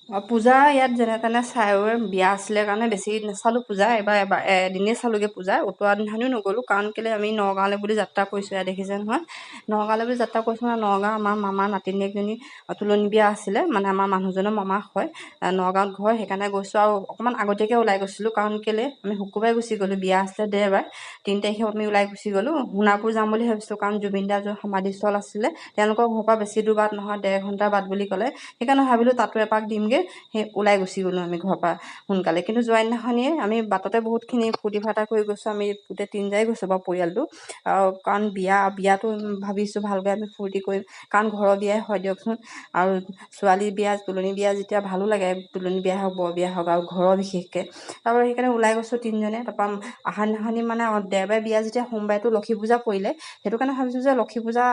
পূজা ইয়াত যেনে তেনে চাই বিয়া আছিলে কাৰণে বেছি নাচালোঁ পূজা এবাৰ এদিনেই চালোঁগৈ পূজা উতৰা দিনাখনিও নগ'লোঁ কাৰণ কেলৈ আমি নগাঁৱলৈ বুলি যাত্ৰা কৰিছোঁ ইয়াত দেখিছে নহয় নগাঁৱলৈ বুলি যাত্ৰা কৰিছোঁ মানে নগাঁও আমাৰ মামাৰ নাতিনীয়েকজনী তুলনি বিয়া আছিলে মানে আমাৰ মানুহজনৰ মামা হয় নগাঁৱত ঘৰ সেইকাৰণে গৈছোঁ আৰু অকণমান আগতীয়াকৈ ওলাই গৈছিলোঁ কাৰণ কেলৈ আমি শুকুৰবাৰে গুচি গ'লোঁ বিয়া আছিলে দেওবাৰ 3 তাৰিখে আমি ওলাই গুচি গ'লোঁ সোণাপুৰ যাম বুলি ভাবিছিলোঁ কাৰণ জুবিন দাৰ য'ত সমাধিস্থল আছিলে তেওঁলোকৰ ঘৰৰ পৰা বেছি দূৰ বাট নহয় 1.5 ঘণ্টাৰ বাট বুলি ক'লে সেইকাৰণে ভাবিলোঁ তাতো এপাক দিমগৈ সেই ওলাই গুচি গ'লোঁ আমি ঘৰৰ পৰা সোনকালে কিন্তু যোৱা দিনাখনিয়ে আমি বাটতে বহুতখিনি ফূৰ্তি ফাৰ্তা কৰি গৈছোঁ আমি গোটেই 3 যাই গৈছোঁ বাৰু পৰিয়ালটো কাৰণ বিয়াটো ভাবিছোঁ ভালকৈ আমি ফূৰ্তি কৰিম কাৰণ ঘৰৰ বিয়াই হয় দিয়কচোন আৰু ছোৱালী বিয়া তুলনি বিয়া যেতিয়া ভালো লাগে তুলনি বিয়া হওক বৰ বিয়া হওক আৰু ঘৰৰ বিশেষকৈ তাৰপৰা সেইকাৰণে ওলাই গৈছোঁ 3 জনে তাৰপৰা অহা দিনাখনি মানে দেওবাৰে বিয়া যেতিয়া সোমবাৰেতো লক্ষী পূজা পৰিলে সেইটো কাৰণে ভাবিছোঁ যে লক্ষী পূজা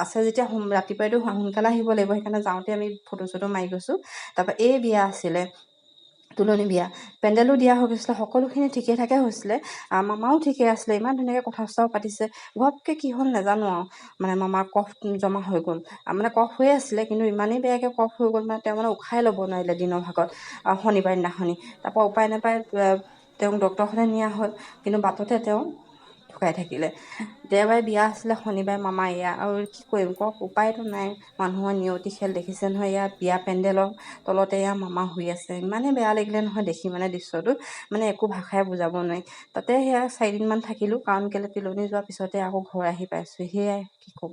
আছে যেতিয়া ৰাতিপুৱাইতো সোনকালে আহিব লাগিব সেইকাৰণে যাওঁতে আমি ফটো চটো মাৰি গৈছোঁ তাৰপৰা এই বিয়া আছিলে তুলনি বিয়া পেণ্ডেলো দিয়া হৈ গৈছিলে সকলোখিনি ঠিকে ঠাকে হৈছিলে মামাও ঠিকে আছিলে ইমান ধুনীয়াকৈ কথা চথাও পাতিছে ঘপকৈ কি হ'ল নাজানো আৰু মানে মামাৰ কফ জমা হৈ গ'ল মানে কফ হৈয়ে আছিলে কিন্তু ইমানেই বেয়াকৈ কফ হৈ গ'ল মানে তেওঁ মানে উশাই ল'ব নোৱাৰিলে দিনৰ ভাগত শনিবাৰ দিনাখনি তাৰপৰা উপায় নাপায় তেওঁক ডক্তৰখনে নিয়া হ'ল কিন্তু বাটতে তেওঁ ঢুকাই থাকিলে দেওবাৰে বিয়া আছিলে শনিবাৰে মামা এয়া আৰু কি কৰিম কওক উপায়তো নাই মানুহৰ নিয়তি খেল দেখিছে নহয় ইয়াত বিয়া পেণ্ডেলৰ তলতে এয়া মামা শুই আছে ইমানেই বেয়া লাগিলে নহয় দেখি মানে দৃশ্যটো মানে একো ভাষাই বুজাব নোৱাৰি তাতে সেয়া 4 দিনমান থাকিলোঁ কাৰণ কেলৈ তিলনি যোৱাৰ পিছতে আকৌ ঘৰ আহি পাইছোঁ সেয়াই কি ক'ব